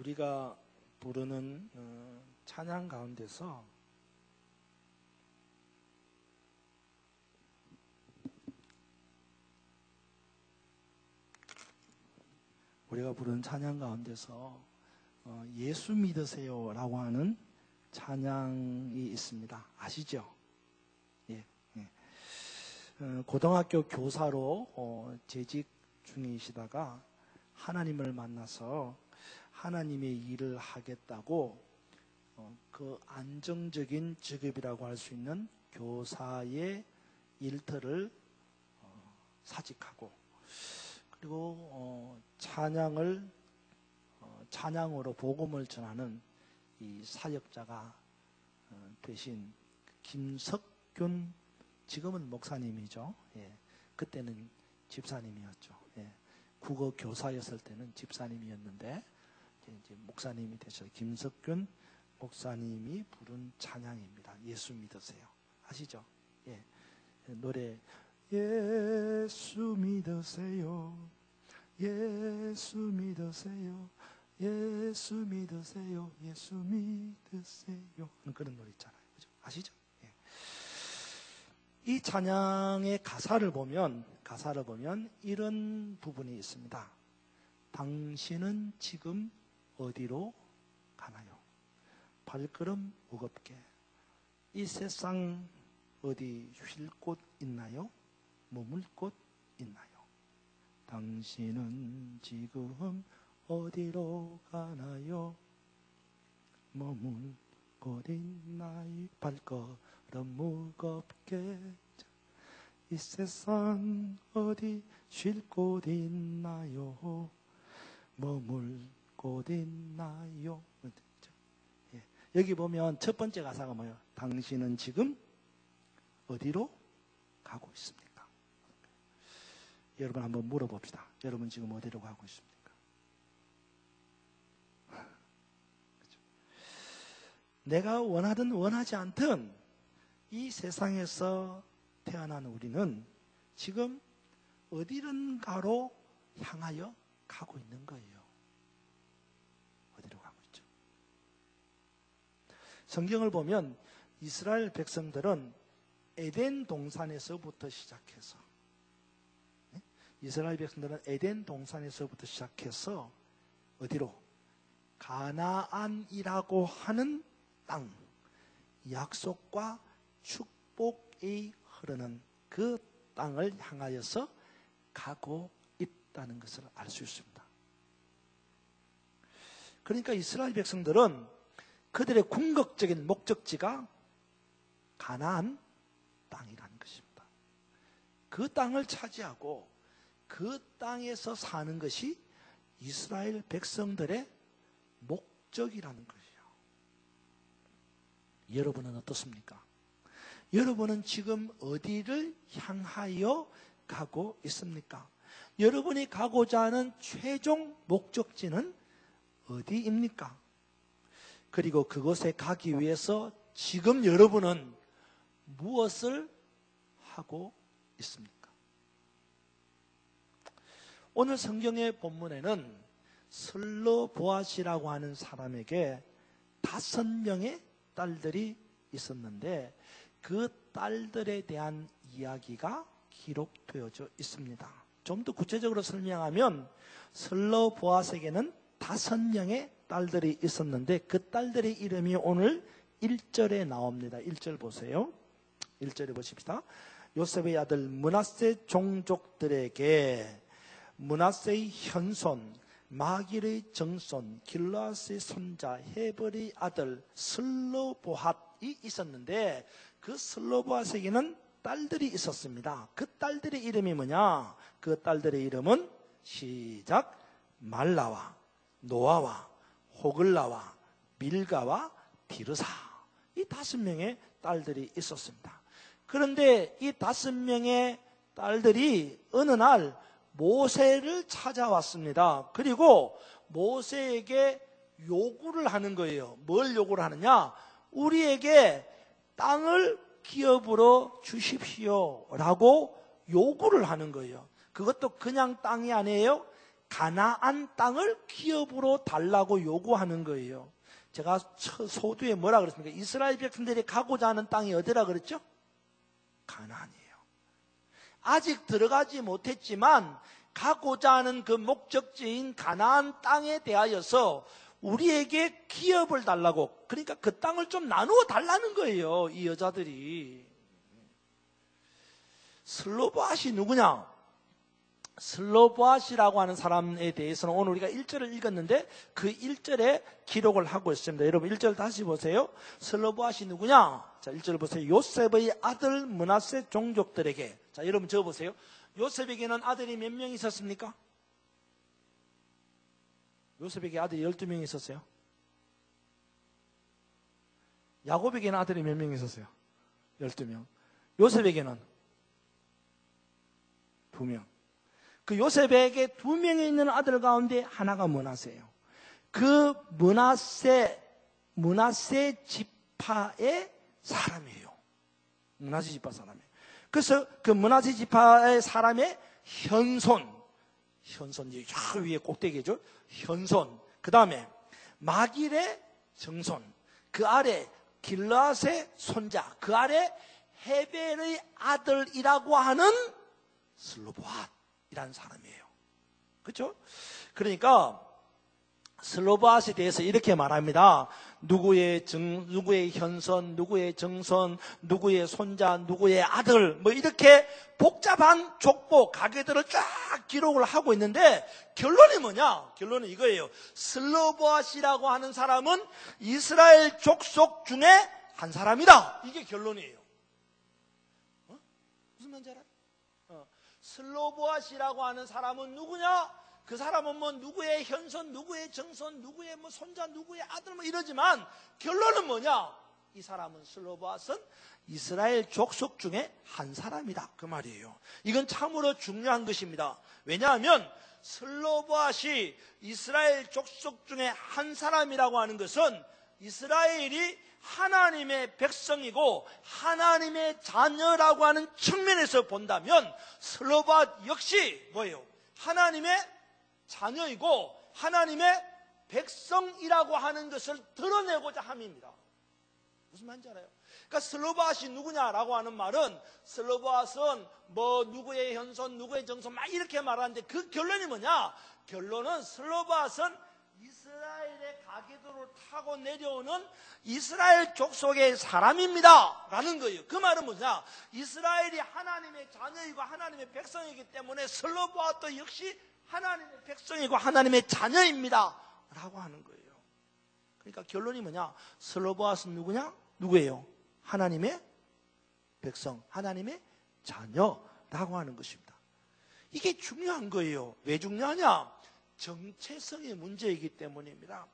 우리가 부르는 찬양 가운데서 예수 믿으세요 라고 하는 찬양이 있습니다. 아시죠? 예. 고등학교 교사로 재직 중이시다가 하나님을 만나서 하나님의 일을 하겠다고 그 안정적인 직업이라고 할 수 있는 교사의 일터를 사직하고, 그리고 찬양으로 복음을 전하는 이 사역자가 되신 김석균, 지금은 목사님이죠. 예. 그때는 집사님이었죠. 예. 국어 교사였을 때는 집사님이었는데 이제 목사님이 되셔서 김석균 목사님이 부른 찬양입니다. 예수 믿으세요. 아시죠? 예. 노래 예수 믿으세요. 예수 믿으세요. 예수 믿으세요. 예수 믿으세요. 그런 노래 있잖아요. 그죠? 아시죠? 예. 이 찬양의 가사를 보면 이런 부분이 있습니다. 당신은 지금 어디로 가나요? 발걸음 무겁게 이 세상 어디 쉴 곳 있나요? 머물 곳 있나요? 당신은 지금 어디로 가나요? 머물 곳 있나요? 발걸음 무겁게 이 세상 어디 쉴 곳 있나요? 머물 곳 있나요? 예. 여기 보면 첫 번째 가사가 뭐예요? 당신은 지금 어디로 가고 있습니까? 여러분 한번 물어봅시다. 여러분 지금 어디로 가고 있습니까? 그렇죠? 내가 원하든 원하지 않든 이 세상에서 태어난 우리는 지금 어디론가로 향하여 가고 있는 거예요. 어디로 가고 있죠? 성경을 보면 이스라엘 백성들은 에덴 동산에서부터 시작해서 어디로? 가나안이라고 하는 땅, 약속과 축복이 흐르는 그 땅을 향하여서 가고 있다는 것을 알 수 있습니다. 그러니까 이스라엘 백성들은 그들의 궁극적인 목적지가 가나안 땅이라는 것입니다. 그 땅을 차지하고 그 땅에서 사는 것이 이스라엘 백성들의 목적이라는 것이에요. 여러분은 어떻습니까? 여러분은 지금 어디를 향하여 가고 있습니까? 여러분이 가고자 하는 최종 목적지는 어디입니까? 그리고 그곳에 가기 위해서 지금 여러분은 무엇을 하고 있습니까? 오늘 성경의 본문에는 슬로보아스라고 하는 사람에게 5명의 딸들이 있었는데 그 딸들에 대한 이야기가 기록되어져 있습니다. 좀 더 구체적으로 설명하면 슬로보아스에게는 5명의 딸들이 있었는데 그 딸들의 이름이 오늘 1절에 나옵니다. 1절 보세요. 1절에 보십시다. 요셉의 아들 므낫세 종족들에게 므낫세의 현손, 마길의 정손, 길르앗의 손자 헤벌의 아들 슬로보핫이 있었는데 그 슬로보핫에게는 딸들이 있었습니다. 그 딸들의 이름이 뭐냐? 그 딸들의 이름은 시작 말라와 노아와 호글라와 밀가와 디르사, 이 5명의 딸들이 있었습니다. 그런데 이 5명의 딸들이 어느 날 모세를 찾아왔습니다. 그리고 모세에게 요구를 하는 거예요. 뭘 요구를 하느냐? 우리에게 땅을 기업으로 주십시오 라고 요구를 하는 거예요. 그것도 그냥 땅이 아니에요. 가나안 땅을 기업으로 달라고 요구하는 거예요. 제가 소두에 뭐라 그랬습니까? 이스라엘 백성들이 가고자 하는 땅이 어디라 그랬죠? 가나안이에요. 아직 들어가지 못했지만 가고자 하는 그 목적지인 가나안 땅에 대하여서 우리에게 기업을 달라고, 그러니까 그 땅을 좀 나누어 달라는 거예요. 이 여자들이. 슬로보앗이 누구냐? 슬로보앗이라고 하는 사람에 대해서는 오늘 우리가 1절을 읽었는데 그 1절에 기록을 하고 있습니다. 여러분 1절 다시 보세요. 슬로보앗이 누구냐? 자, 1절 보세요. 요셉의 아들 므낫세 종족들에게. 자, 여러분 적어보세요. 요셉에게는 아들이 몇 명 있었습니까? 요셉에게 아들이 12명 있었어요. 야곱에게는 아들이 몇 명 있었어요? 12명. 요셉에게는 2명. 그 요셉에게 2명이 있는 아들 가운데 하나가 므낫세예요. 그 므낫세 지파의 사람이에요. 므낫세 지파 사람이에요. 그래서 그 므낫세 지파의 사람의 현손 저 위에 꼭대기죠. 현손. 그 다음에 마길의 정손. 그 아래 길르앗의 손자. 그 아래 헤벨의 아들이라고 하는 슬로보앗이라는 사람이에요. 그렇죠? 그러니까 슬로보앗에 대해서 이렇게 말합니다. 누구의 현손, 누구의 정손, 누구의 손자, 누구의 아들, 뭐 이렇게 복잡한 족보, 가계들을 쫙 기록을 하고 있는데 결론이 뭐냐? 결론은 이거예요. 슬로보앗이라고 하는 사람은 이스라엘 족속 중에 한 사람이다. 이게 결론이에요. 무슨 말인지 알아요? 슬로보앗이라고 하는 사람은 누구냐? 그 사람은 뭐 누구의 현손, 누구의 정손, 누구의 뭐 손자, 누구의 아들 뭐 이러지만 결론은 뭐냐? 이 사람은 슬로보앗은 이스라엘 족속 중에 한 사람이다. 그 말이에요. 이건 참으로 중요한 것입니다. 왜냐하면 슬로보앗이 이스라엘 족속 중에 한 사람이라고 하는 것은 이스라엘이 하나님의 백성이고 하나님의 자녀라고 하는 측면에서 본다면 슬로보앗 역시 뭐예요? 하나님의 자녀이고 하나님의 백성이라고 하는 것을 드러내고자 함입니다. 무슨 말인지 알아요? 그러니까 슬로보앗이 누구냐라고 하는 말은 슬로보앗은 뭐 누구의 현손, 누구의 정손 막 이렇게 말하는데 그 결론이 뭐냐? 결론은 슬로보앗은 이스라엘의 가계도를 타고 내려오는 이스라엘 족속의 사람입니다 라는 거예요. 그 말은 뭐냐? 이스라엘이 하나님의 자녀이고 하나님의 백성이기 때문에 슬로보앗도 역시 하나님의 백성이고 하나님의 자녀입니다 라고 하는 거예요. 그러니까 결론이 뭐냐? 슬로보앗은 누구냐? 누구예요? 하나님의 백성, 하나님의 자녀라고 하는 것입니다. 이게 중요한 거예요. 왜 중요하냐? 정체성의 문제이기 때문입니다.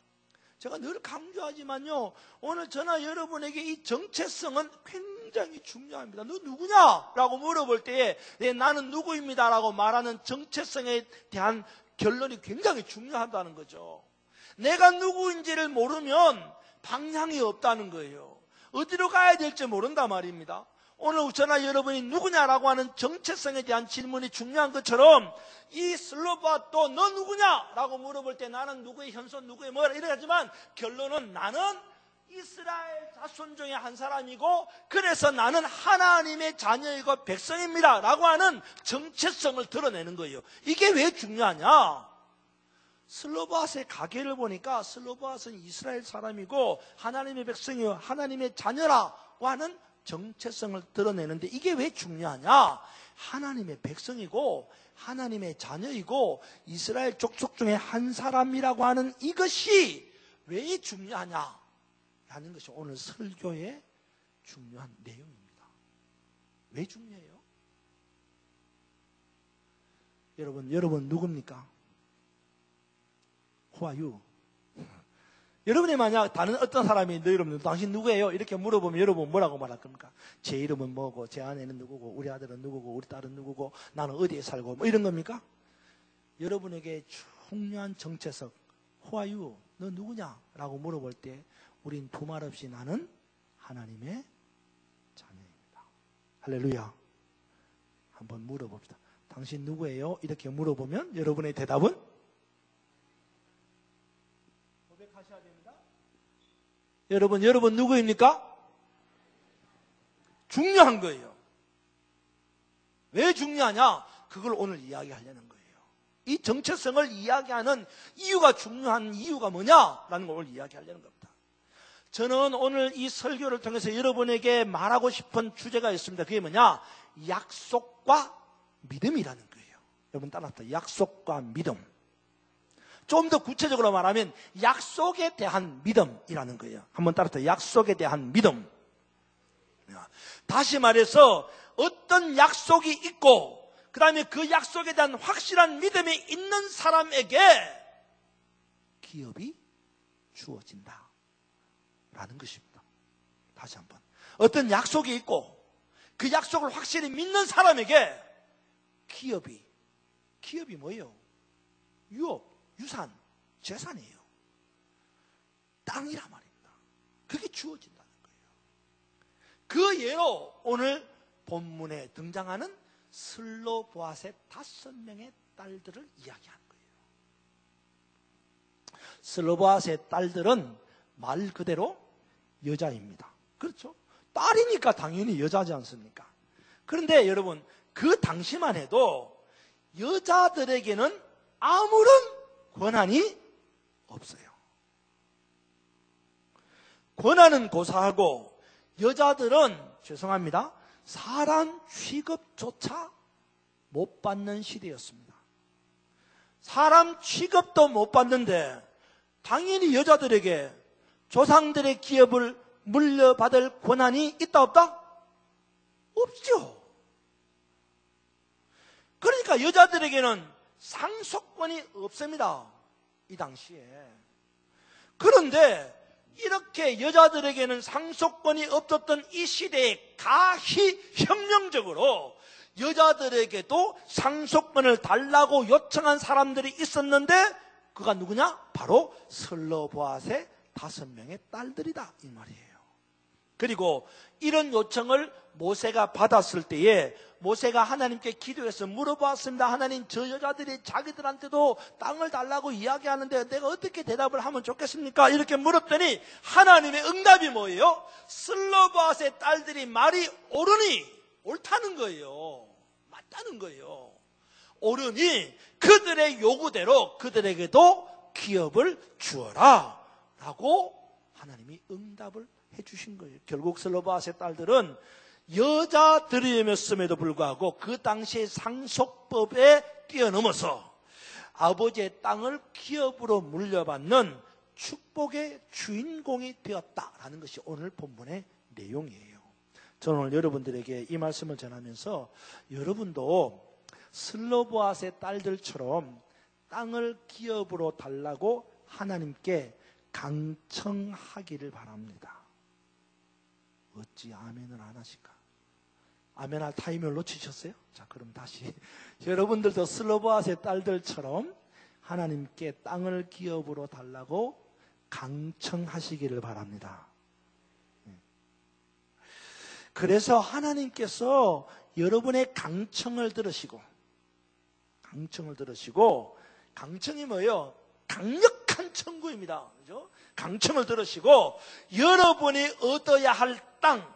제가 늘 강조하지만요, 오늘 저나 여러분에게 이 정체성은 굉장히 중요합니다. 너 누구냐? 라고 물어볼 때에 나는 누구입니다 라고 말하는 정체성에 대한 결론이 굉장히 중요하다는 거죠. 내가 누구인지를 모르면 방향이 없다는 거예요. 어디로 가야 될지 모른단 말입니다. 오늘 저나 여러분이 누구냐라고 하는 정체성에 대한 질문이 중요한 것처럼 이 슬로보앗도 너 누구냐라고 물어볼 때 나는 누구의 현손, 누구의 뭐라 이러지만 결론은 나는 이스라엘 자손 중에 한 사람이고 그래서 나는 하나님의 자녀이고 백성입니다 라고 하는 정체성을 드러내는 거예요. 이게 왜 중요하냐? 슬로보앗의 가계를 보니까 슬로보앗은 이스라엘 사람이고 하나님의 백성이요 하나님의 자녀라고 하는 정체성을 드러내는데 이게 왜 중요하냐? 하나님의 백성이고 하나님의 자녀이고 이스라엘 족속 중에 한 사람이라고 하는 이것이 왜 중요하냐? 라는 것이 오늘 설교의 중요한 내용입니다. 왜 중요해요? 여러분 누굽니까? Who are you? 여러분이 만약 다른 어떤 사람이 너 여러분 당신 누구예요? 이렇게 물어보면 여러분 뭐라고 말할 겁니까? 제 이름은 뭐고 제 아내는 누구고 우리 아들은 누구고 우리 딸은 누구고 나는 어디에 살고 뭐 이런 겁니까? 여러분에게 중요한 정체성 Who are you? 너 누구냐? 라고 물어볼 때 우린 두말 없이 나는 하나님의 자녀입니다. 할렐루야. 한번 물어봅시다. 당신 누구예요? 이렇게 물어보면 여러분의 대답은 여러분 누구입니까? 중요한 거예요. 왜 중요하냐? 그걸 오늘 이야기하려는 거예요. 이 정체성을 이야기하는 이유가 중요한 이유가 뭐냐라는 걸 오늘 이야기하려는 겁니다. 저는 오늘 이 설교를 통해서 여러분에게 말하고 싶은 주제가 있습니다. 그게 뭐냐? 약속과 믿음이라는 거예요. 여러분 따라합시다. 약속과 믿음. 좀 더 구체적으로 말하면 약속에 대한 믿음이라는 거예요. 한번 따라합시다. 약속에 대한 믿음. 다시 말해서 어떤 약속이 있고 그 다음에 그 약속에 대한 확실한 믿음이 있는 사람에게 기업이 주어진다 라는 것입니다. 다시 한번, 어떤 약속이 있고 그 약속을 확실히 믿는 사람에게 기업이 뭐예요? 유업, 유산, 재산이에요. 땅이란 말입니다. 그게 주어진다는 거예요. 그 예로 오늘 본문에 등장하는 슬로보앗의 5명의 딸들을 이야기하는 거예요. 슬로보앗의 딸들은 말 그대로 여자입니다. 그렇죠? 딸이니까 당연히 여자지 않습니까? 그런데 여러분, 그 당시만 해도 여자들에게는 아무런 권한이 없어요. 권한은 고사하고 여자들은 죄송합니다, 사람 취급조차 못 받는 시대였습니다. 사람 취급도 못 받는데 당연히 여자들에게 조상들의 기업을 물려받을 권한이 있다 없다? 없죠. 그러니까 여자들에게는 상속권이 없습니다. 이 당시에. 그런데 이렇게 여자들에게는 상속권이 없었던 이 시대에 가희혁명적으로 여자들에게도 상속권을 달라고 요청한 사람들이 있었는데 그가 누구냐? 바로 슬로보앗의 5명의 딸들이다 이 말이에요. 그리고 이런 요청을 모세가 받았을 때에 모세가 하나님께 기도해서 물어보았습니다. 하나님, 저 여자들이 자기들한테도 땅을 달라고 이야기하는데 내가 어떻게 대답을 하면 좋겠습니까? 이렇게 물었더니 하나님의 응답이 뭐예요? 슬로보앗의 딸들이 말이 옳다는 거예요. 맞다는 거예요. 옳으니 그들의 요구대로 그들에게도 기업을 주어라 라고 하나님이 응답을 해주신 거예요. 결국 슬로보앗의 딸들은 여자들이었음에도 불구하고 그 당시의 상속법에 뛰어넘어서 아버지의 땅을 기업으로 물려받는 축복의 주인공이 되었다라는 것이 오늘 본문의 내용이에요. 저는 오늘 여러분들에게 이 말씀을 전하면서 여러분도 슬로보앗의 딸들처럼 땅을 기업으로 달라고 하나님께 강청하기를 바랍니다. 어찌 아멘을 안 하실까? 아멘할 타이밍을 놓치셨어요? 자, 그럼 다시 여러분들도 슬로보앗의 딸들처럼 하나님께 땅을 기업으로 달라고 강청하시기를 바랍니다. 그래서 하나님께서 여러분의 강청을 들으시고 강청이 뭐예요? 강력한 청구입니다. 그죠? 강청을 들으시고 여러분이 얻어야 할 땅,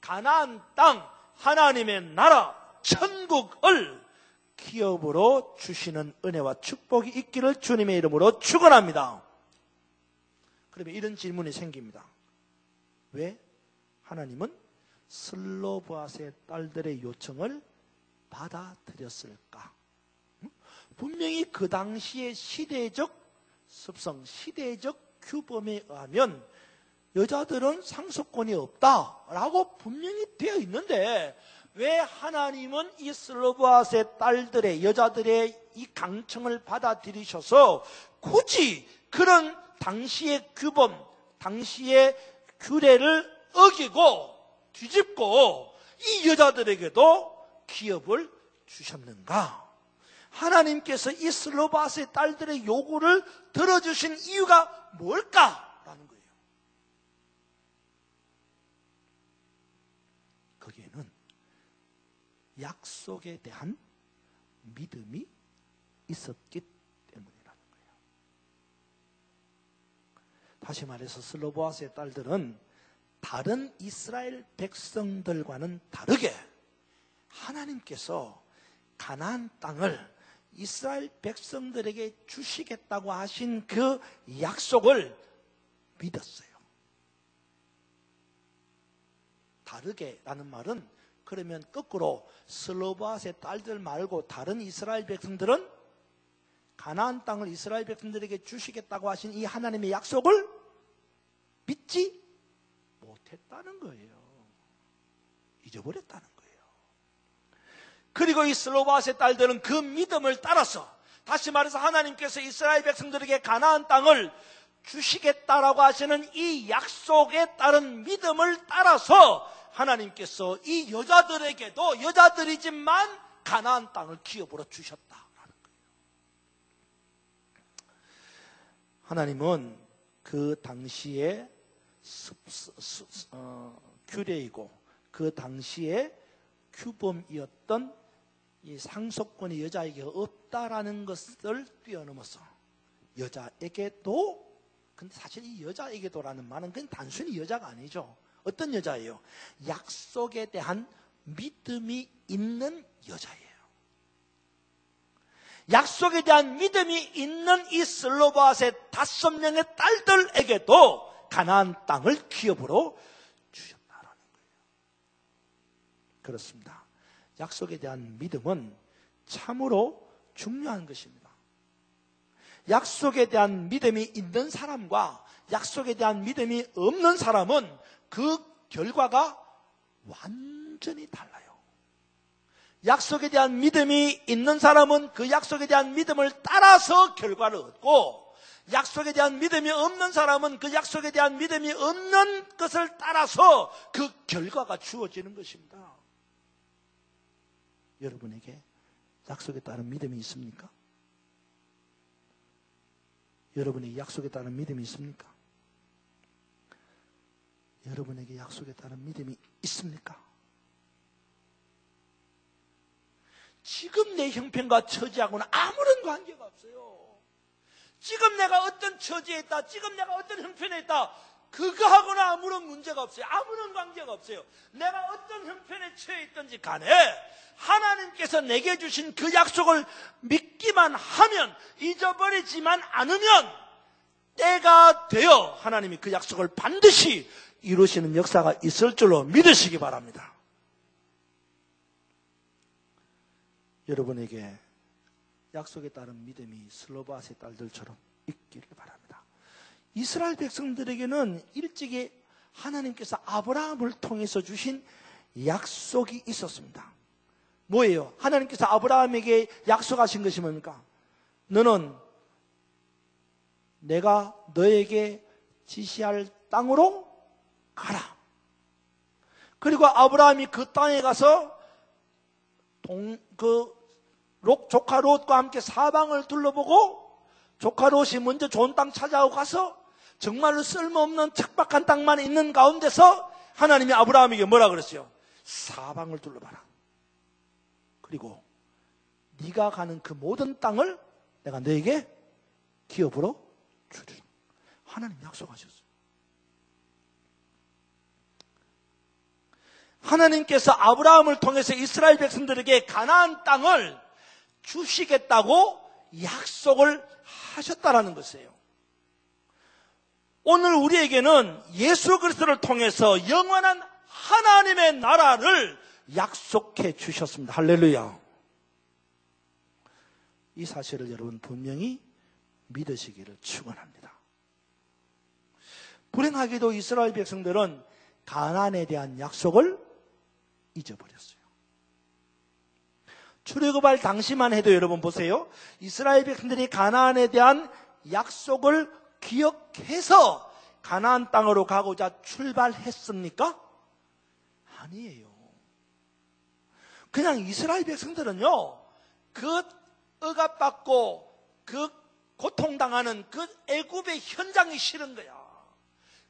가나안 땅, 하나님의 나라, 천국을 기업으로 주시는 은혜와 축복이 있기를 주님의 이름으로 축원합니다. 그러면 이런 질문이 생깁니다. 왜 하나님은 슬로보앗의 딸들의 요청을 받아들였을까? 분명히 그 당시의 시대적 습성, 시대적 규범에 의하면 여자들은 상속권이 없다라고 분명히 되어 있는데 왜 하나님은 이 슬로보앗의 딸들의, 여자들의 이 강청을 받아들이셔서 굳이 그런 당시의 규범, 당시의 규례를 어기고 뒤집고 이 여자들에게도 기업을 주셨는가? 하나님께서 이 슬로보앗의 딸들의 요구를 들어주신 이유가 뭘까라는 거예요. 거기에는 약속에 대한 믿음이 있었기 때문이라는 거예요. 다시 말해서 슬로보아스의 딸들은 다른 이스라엘 백성들과는 다르게 하나님께서 가나안 땅을 이스라엘 백성들에게 주시겠다고 하신 그 약속을 믿었어요. 다르게라는 말은 그러면 거꾸로 슬로보아스의 딸들 말고 다른 이스라엘 백성들은 가나안 땅을 이스라엘 백성들에게 주시겠다고 하신 이 하나님의 약속을 믿지 못했다는 거예요. 잊어버렸다는 거예요. 그리고 이 슬로보아스의 딸들은 그 믿음을 따라서, 다시 말해서 하나님께서 이스라엘 백성들에게 가나안 땅을 주시겠다라고 하시는 이 약속에 따른 믿음을 따라서 하나님께서 이 여자들에게도 여자들이지만 가나안 땅을 기업으로 주셨다라는 거예요. 하나님은 그 당시에 규례이고 그 당시에 규범이었던 이 상속권이 여자에게 없다라는 것을 뛰어넘어서 여자에게도, 근데 사실 이 여자에게도라는 말은 그냥 단순히 여자가 아니죠. 어떤 여자예요? 약속에 대한 믿음이 있는 여자예요. 약속에 대한 믿음이 있는 이 슬로보아스의 5명의 딸들에게도 가나안 땅을 기업으로 주셨다라는 거예요. 그렇습니다. 약속에 대한 믿음은 참으로 중요한 것입니다. 약속에 대한 믿음이 있는 사람과 약속에 대한 믿음이 없는 사람은 그 결과가 완전히 달라요. 약속에 대한 믿음이 있는 사람은 그 약속에 대한 믿음을 따라서 결과를 얻고, 약속에 대한 믿음이 없는 사람은 그 약속에 대한 믿음이 없는 것을 따라서 그 결과가 주어지는 것입니다. 여러분에게 약속에 따른 믿음이 있습니까? 여러분에게 약속에 따른 믿음이 있습니까? 여러분에게 약속에 따른 믿음이 있습니까? 지금 내 형편과 처지하고는 아무런 관계가 없어요. 지금 내가 어떤 처지에 있다, 지금 내가 어떤 형편에 있다, 그거하고는 아무런 문제가 없어요. 아무런 관계가 없어요. 내가 어떤 형편에 처해 있든지 간에 하나님께서 내게 주신 그 약속을 믿기만 하면, 잊어버리지만 않으면 때가 되어 하나님이 그 약속을 반드시 이루시는 역사가 있을 줄로 믿으시기 바랍니다. 여러분에게 약속에 따른 믿음이 슬로보아스의 딸들처럼 있기를 바랍니다. 이스라엘 백성들에게는 일찍이 하나님께서 아브라함을 통해서 주신 약속이 있었습니다. 뭐예요? 하나님께서 아브라함에게 약속하신 것이 뭡니까? 너는 내가 너에게 지시할 땅으로 가라. 그리고 아브라함이 그 땅에 가서 조카 롯과 함께 사방을 둘러보고, 조카 롯이 먼저 좋은 땅 찾아오고 가서 정말로 쓸모없는 척박한 땅만 있는 가운데서 하나님이 아브라함에게 뭐라 그랬어요? 사방을 둘러봐라. 그리고 네가 가는 그 모든 땅을 내가 너에게 기업으로 주리라. 하나님 약속하셨어요. 하나님께서 아브라함을 통해서 이스라엘 백성들에게 가나안 땅을 주시겠다고 약속을 하셨다라는 것이에요. 오늘 우리에게는 예수 그리스도를 통해서 영원한 하나님의 나라를 약속해 주셨습니다. 할렐루야. 이 사실을 여러분 분명히 믿으시기를 축원합니다. 불행하게도 이스라엘 백성들은 가나안에 대한 약속을 잊어버렸어요. 출애굽할 당시만 해도 여러분 보세요. 이스라엘 백성들이 가나안에 대한 약속을 기억해서 가나안 땅으로 가고자 출발했습니까? 아니에요. 그냥 이스라엘 백성들은요, 그 억압받고 그 고통당하는 그 애굽의 현장이 싫은 거야.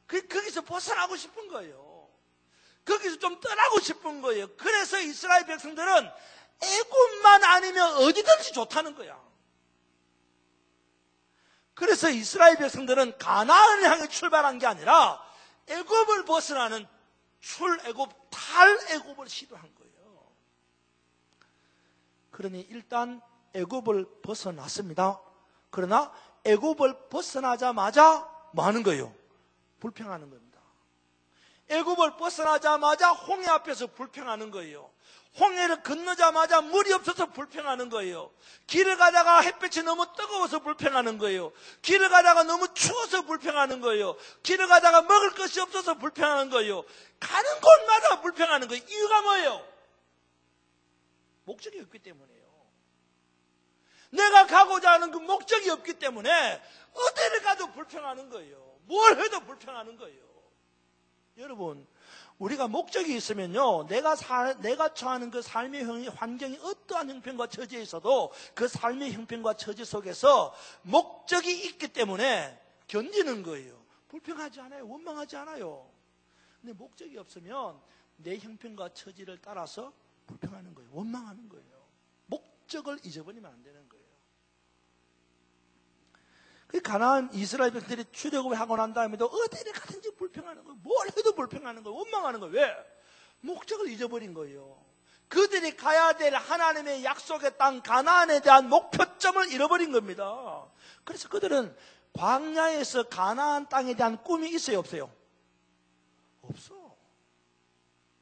거기서 벗어나고 싶은 거예요. 거기서 좀 떠나고 싶은 거예요. 그래서 이스라엘 백성들은 애굽만 아니면 어디든지 좋다는 거야. 그래서 이스라엘 백성들은 가나안을 향해 출발한 게 아니라 애굽을 벗어나는 출애굽, 탈애굽을 시도한 거예요. 그러니 일단 애굽을 벗어났습니다. 그러나 애굽을 벗어나자마자 뭐 하는 거예요? 불평하는 겁니다. 애굽을 벗어나자마자 홍해 앞에서 불평하는 거예요. 홍해를 건너자마자 물이 없어서 불평하는 거예요. 길을 가다가 햇볕이 너무 뜨거워서 불평하는 거예요. 길을 가다가 너무 추워서 불평하는 거예요. 길을 가다가 먹을 것이 없어서 불평하는 거예요. 가는 곳마다 불평하는 거예요. 이유가 뭐예요? 목적이 없기 때문이에요. 내가 가고자 하는 그 목적이 없기 때문에 어디를 가도 불평하는 거예요. 뭘 해도 불평하는 거예요. 여러분, 우리가 목적이 있으면요, 내가 처하는 그 삶의 환경이 어떠한 형편과 처지에 있어도 그 삶의 형편과 처지 속에서 목적이 있기 때문에 견디는 거예요. 불평하지 않아요. 원망하지 않아요. 근데 목적이 없으면 내 형편과 처지를 따라서 불평하는 거예요. 원망하는 거예요. 목적을 잊어버리면 안 되는 거예요. 그 가나안 이스라엘 백성들이 출애굽을 하고 난 다음에도 어디를 가든지 불평하는 거예요. 뭘 해도 불평하는 거예요. 원망하는 거예요. 왜? 목적을 잊어버린 거예요. 그들이 가야 될 하나님의 약속의 땅 가나안에 대한 목표점을 잃어버린 겁니다. 그래서 그들은 광야에서 가나안 땅에 대한 꿈이 있어요, 없어요? 없어.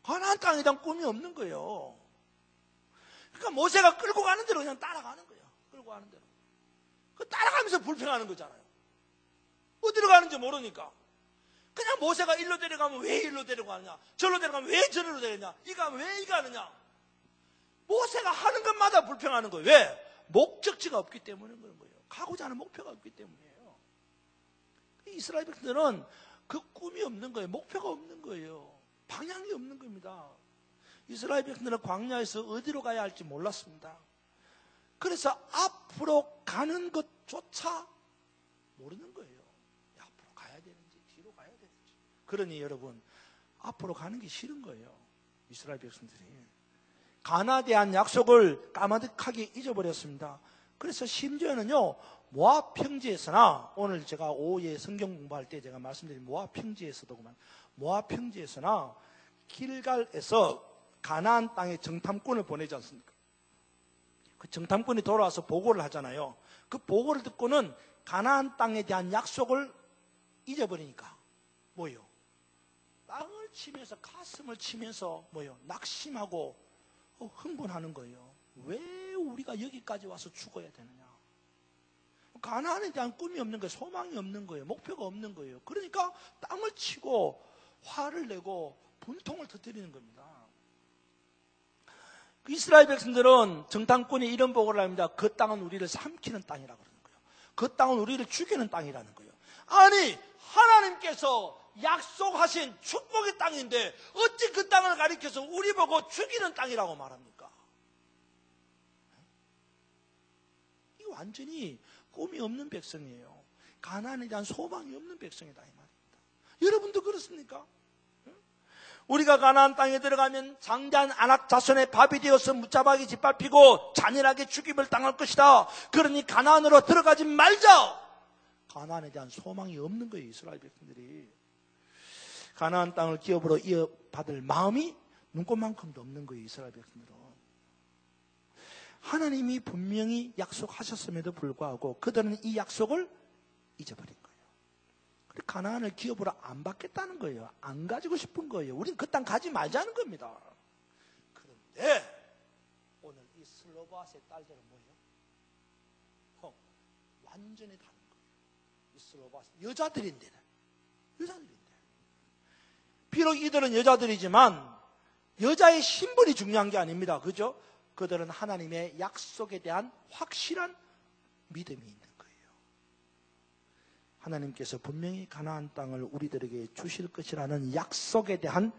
가나안 땅에 대한 꿈이 없는 거예요. 그러니까 모세가 끌고 가는 대로 그냥 따라가는 거예요. 끌고 가는 대로. 그 따라가면서 불평하는 거잖아요. 어디로 가는지 모르니까. 그냥 모세가 일로 데려가면 왜 일로 데려가느냐, 절로 데려가면 왜 절로 데려가느냐, 이거 하면 왜 이거 하느냐. 모세가 하는 것마다 불평하는 거예요. 왜? 목적지가 없기 때문인 거예요. 가고자 하는 목표가 없기 때문이에요. 이스라엘 백성들은 그 꿈이 없는 거예요. 목표가 없는 거예요. 방향이 없는 겁니다. 이스라엘 백성들은 광야에서 어디로 가야 할지 몰랐습니다. 그래서 앞으로 가는 것조차 모르는 거예요. 앞으로 가야 되는지 뒤로 가야 되는지. 그러니 여러분, 앞으로 가는 게 싫은 거예요. 이스라엘 백성들이 가나안에 대한 약속을 까마득하게 잊어버렸습니다. 그래서 심지어는요, 모압 평지에서나, 오늘 제가 오후에 성경 공부할 때 제가 말씀드린 모압 평지에서도 그만, 모압 평지에서나 길갈에서 가나안 땅에 정탐꾼을 보내지 않습니까? 그 정탐꾼이 돌아와서 보고를 하잖아요. 그 보고를 듣고는 가나안 땅에 대한 약속을 잊어버리니까 뭐요? 땅을 치면서, 가슴을 치면서 뭐요? 낙심하고 흥분하는 거예요. 왜 우리가 여기까지 와서 죽어야 되느냐? 가나안에 대한 꿈이 없는 거예요. 소망이 없는 거예요. 목표가 없는 거예요. 그러니까 땅을 치고 화를 내고 분통을 터뜨리는 겁니다. 이스라엘 백성들은 정탐꾼이 이런 보고를 합니다. 그 땅은 우리를 삼키는 땅이라고 그러는 거예요. 그 땅은 우리를 죽이는 땅이라는 거예요. 아니, 하나님께서 약속하신 축복의 땅인데 어찌 그 땅을 가리켜서 우리 보고 죽이는 땅이라고 말합니까? 이거 완전히 꿈이 없는 백성이에요. 가나안에 대한 소망이 없는 백성이다 이 말입니다. 여러분도 그렇습니까? 우리가 가나안 땅에 들어가면 장자한 아낙 자손의 밥이 되어서 무차박이 짓밟히고 잔인하게 죽임을 당할 것이다. 그러니 가나안으로 들어가지 말자. 가나안에 대한 소망이 없는 거예요. 이스라엘 백성들이. 가나안 땅을 기업으로 이어받을 마음이 눈꽃만큼도 없는 거예요. 이스라엘 백성들은. 하나님이 분명히 약속하셨음에도 불구하고 그들은 이 약속을 잊어버린 거예요. 가나안을 기업으로 안 받겠다는 거예요. 안 가지고 싶은 거예요. 우린 그 땅 가지 말자는 겁니다. 그런데 오늘 이 슬로바스의 딸들은 뭐예요? 완전히 다른 거예요. 이 슬로바스 여자들인데 비록 이들은 여자들이지만 여자의 신분이 중요한 게 아닙니다. 그죠? 그들은 하나님의 약속에 대한 확실한 믿음이 있는 거예요. 하나님께서 분명히 가나안 땅을 우리들에게 주실 것이라는 약속에 대한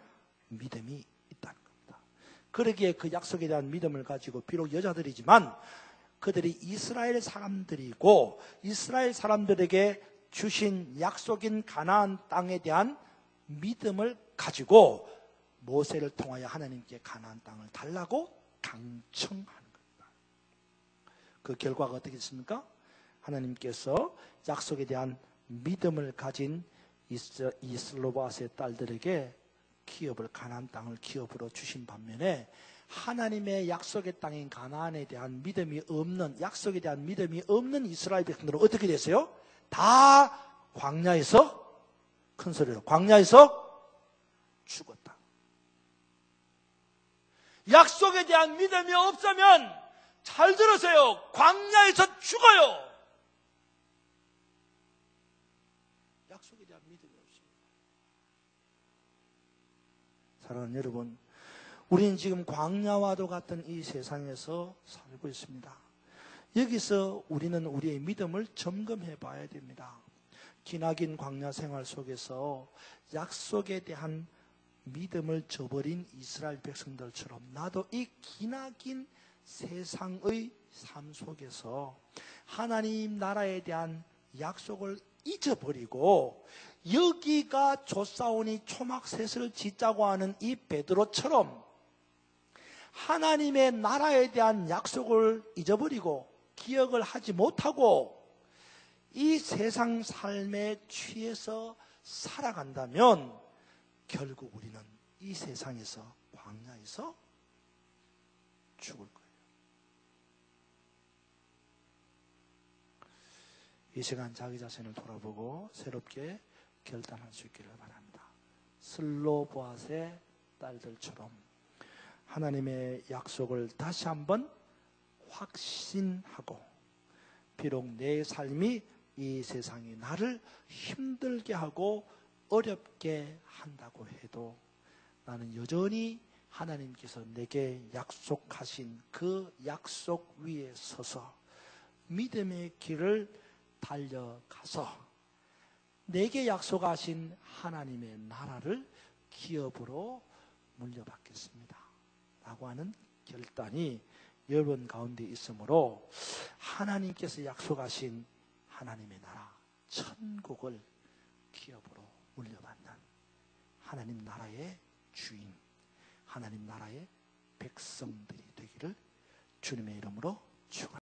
믿음이 있다는 겁니다. 그러기에 그 약속에 대한 믿음을 가지고 비록 여자들이지만 그들이 이스라엘 사람들이고 이스라엘 사람들에게 주신 약속인 가나안 땅에 대한 믿음을 가지고 모세를 통하여 하나님께 가나안 땅을 달라고 강청하는 겁니다. 그 결과가 어떻게 됐습니까? 하나님께서 약속에 대한 믿음을 가진 이 슬로바스의 딸들에게 기업을, 가나안 땅을 기업으로 주신 반면에 하나님의 약속의 땅인 가나안에 대한 믿음이 없는, 약속에 대한 믿음이 없는 이스라엘 백성들은 어떻게 됐어요? 다 광야에서, 큰 소리로, 광야에서 죽었다. 약속에 대한 믿음이 없으면, 잘 들으세요, 광야에서 죽어요. 약속에 대한 믿음이 없습니다. 사랑하는 여러분, 우리는 지금 광야와도 같은 이 세상에서 살고 있습니다. 여기서 우리는 우리의 믿음을 점검해 봐야 됩니다. 기나긴 광야 생활 속에서 약속에 대한 믿음을 저버린 이스라엘 백성들처럼 나도 이 기나긴 세상의 삶 속에서 하나님 나라에 대한 약속을 잊어버리고 여기가 조사오니 초막셋을 짓자고 하는 이 베드로처럼 하나님의 나라에 대한 약속을 잊어버리고 기억을 하지 못하고 이 세상 삶에 취해서 살아간다면 결국 우리는 이 세상에서, 광야에서 죽을 거예요. 이 시간 자기 자신을 돌아보고 새롭게 결단할 수 있기를 바랍니다. 슬로보앗의 딸들처럼 하나님의 약속을 다시 한번 확신하고, 비록 내 삶이 이 세상이 나를 힘들게 하고 어렵게 한다고 해도 나는 여전히 하나님께서 내게 약속하신 그 약속 위에 서서 믿음의 길을 달려가서 내게 약속하신 하나님의 나라를 기업으로 물려받겠습니다 라고 하는 결단이 여러분 가운데 있으므로 하나님께서 약속하신 하나님의 나라, 천국을 기업으로 물려받는 하나님 나라의 주인, 하나님 나라의 백성들이 되기를 주님의 이름으로 축원합니다.